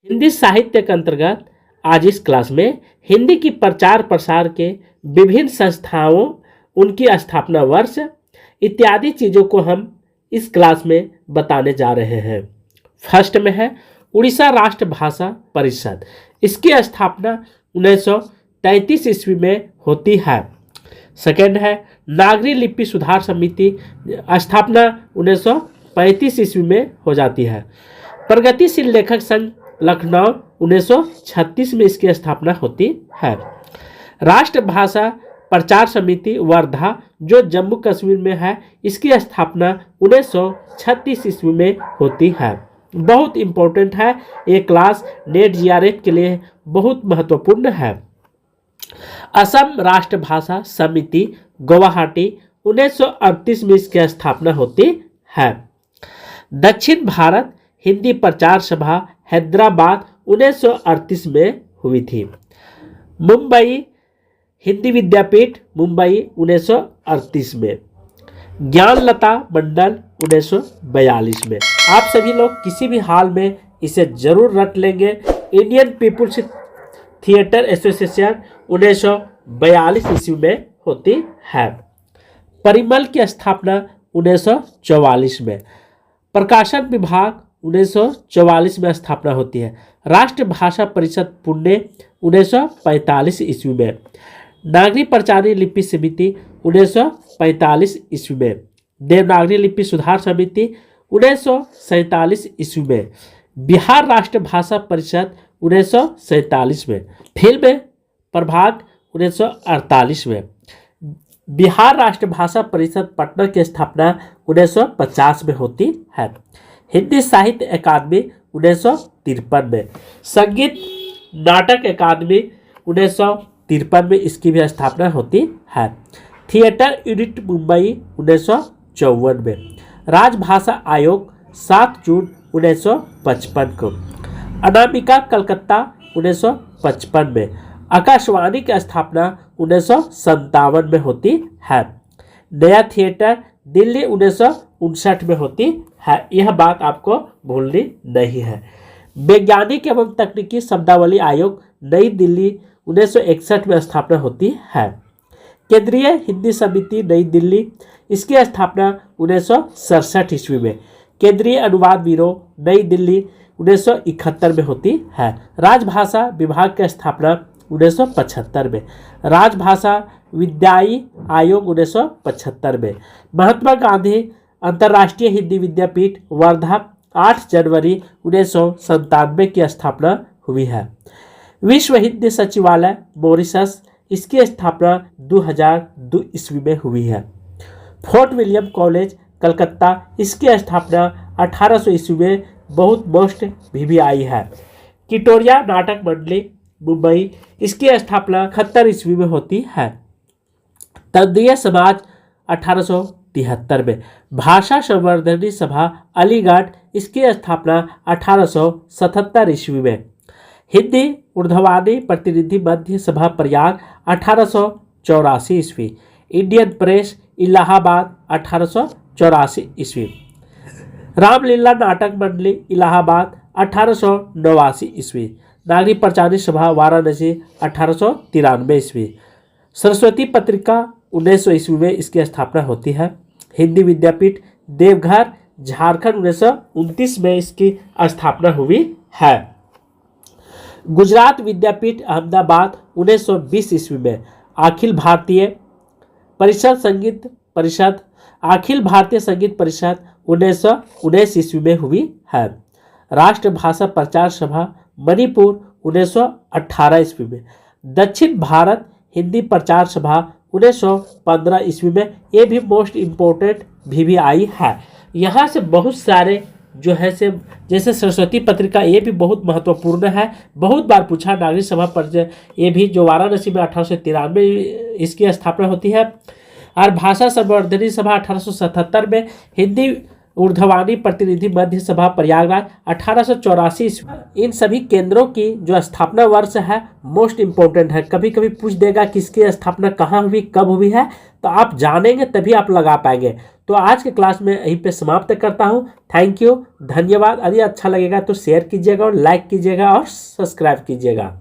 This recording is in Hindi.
हिंदी साहित्य के अंतर्गत आज इस क्लास में हिंदी की प्रचार प्रसार के विभिन्न संस्थाओं, उनकी स्थापना वर्ष इत्यादि चीज़ों को हम इस क्लास में बताने जा रहे हैं। फर्स्ट में है उड़ीसा राष्ट्र भाषा परिषद। इसकी स्थापना 1933 ईस्वी में होती है। सेकेंड है नागरी लिपि सुधार समिति, स्थापना 1935 ईस्वी में हो जाती है। प्रगतिशील लेखक संघ लखनऊ 1936 में इसकी स्थापना होती है। राष्ट्र भाषा प्रचार समिति वर्धा जो जम्मू कश्मीर में है, इसकी स्थापना 1936 ईस्वी में होती है। बहुत इंपॉर्टेंट है ये क्लास, नेट जीआरएफ के लिए बहुत महत्वपूर्ण है। असम राष्ट्र भाषा समिति गुवाहाटी 1938 में इसकी स्थापना होती है। दक्षिण भारत हिंदी प्रचार सभा हैदराबाद 1938 में हुई थी। मुंबई हिंदी विद्यापीठ मुंबई 1938 में। ज्ञानलता मंडल 1942 में। आप सभी लोग किसी भी हाल में इसे जरूर रट लेंगे। इंडियन पीपुल्स थिएटर एसोसिएशन 1942 ईस्वी में होती है। परिमल की स्थापना 1944 में। प्रकाशन विभाग 1944 में स्थापना होती है। राष्ट्र भाषा परिषद पुणे 1945 ईस्वी में। नागरी प्रचारी लिपि समिति 1945 ईस्वी में। देवनागरी लिपि सुधार समिति 1947 ईस्वी में। बिहार राष्ट्र भाषा परिषद 1947 में। फिल्म प्रभाग 1948 में। बिहार राष्ट्र भाषा परिषद पटना की स्थापना 1950 में होती है। हिंदी साहित्य अकादमी 1953 में। संगीत नाटक अकादमी 1953 में इसकी भी स्थापना होती है। थिएटर यूनिट मुंबई 1954 में। राजभाषा आयोग 7 जून 1955 को। अनामिका कलकत्ता 1955 में। आकाशवाणी की स्थापना 1957 में होती है। नया थिएटर दिल्ली 1959 में होती है। यह बात आपको भूलनी नहीं है। वैज्ञानिक एवं तकनीकी शब्दावली आयोग नई दिल्ली 1961 में स्थापना होती है। केंद्रीय हिंदी समिति नई दिल्ली, इसकी स्थापना 1967 ईस्वी में। केंद्रीय अनुवाद ब्यूरो नई दिल्ली 1971 में होती है। राजभाषा विभाग की स्थापना 1975 में। राजभाषा विद्यायी आयोग 1975 में। महात्मा गांधी अंतर्राष्ट्रीय हिंदी विद्यापीठ वर्धा 8 जनवरी 1997 की स्थापना हुई है। विश्व हिंदी सचिवालय मॉरिशस, इसकी स्थापना 2002 ईस्वी में हुई है। फोर्ट विलियम कॉलेज कलकत्ता, इसकी स्थापना 1800 ईस्वी में बहुत मोस्ट VVI है। किटोरिया नाटक मंडली मुंबई, इसकी स्थापना 71 ईस्वी में होती है। तदीय समाज 1873 में। भाषा संवर्धनी सभा अलीगढ़, इसकी स्थापना 1877 ईस्वी में। हिंदी उर्दूवाणी प्रतिनिधि मध्य सभा प्रयाग 1884 ईस्वी। इंडियन प्रेस इलाहाबाद 1884 ईस्वी। रामलीला नाटक मंडली इलाहाबाद 1889 ईस्वी। नागरी प्रचारी सभा वाराणसी 1893 ईस्वी। सरस्वती पत्रिका 1900 ईस्वी में इसकी स्थापना होती है। हिंदी विद्यापीठ देवघर झारखंड 1929 में इसकी स्थापना हुई है। गुजरात विद्यापीठ अहमदाबाद 1920 ईस्वी में। अखिल भारतीय संगीत परिषद 1919 ईस्वी में हुई है। राष्ट्र भाषा प्रचार सभा मणिपुर 1918 ईस्वी में। दक्षिण भारत हिंदी प्रचार सभा 1915 ईस्वी में। ये भी मोस्ट इम्पोर्टेंट VVI है। यहाँ से बहुत सारे जो है से जैसे सरस्वती पत्रिका, ये भी बहुत महत्वपूर्ण है, बहुत बार पूछा। नागरिक सभा पर ये भी जो वाराणसी में 1893 इसकी स्थापना होती है। और भाषा संवर्धनी सभा 1877 में। हिंदी उर्दूवाणी प्रतिनिधि मध्य सभा प्रयागराज 1884 ईस्वी। इन सभी केंद्रों की जो स्थापना वर्ष है मोस्ट इम्पोर्टेंट है। कभी कभी पूछ देगा किसकी स्थापना कहाँ हुई, कब हुई है, तो आप जानेंगे तभी आप लगा पाएंगे। तो आज के क्लास में यहीं पे समाप्त करता हूँ। थैंक यू, धन्यवाद। यदि अच्छा लगेगा तो शेयर कीजिएगा और लाइक कीजिएगा और सब्सक्राइब कीजिएगा।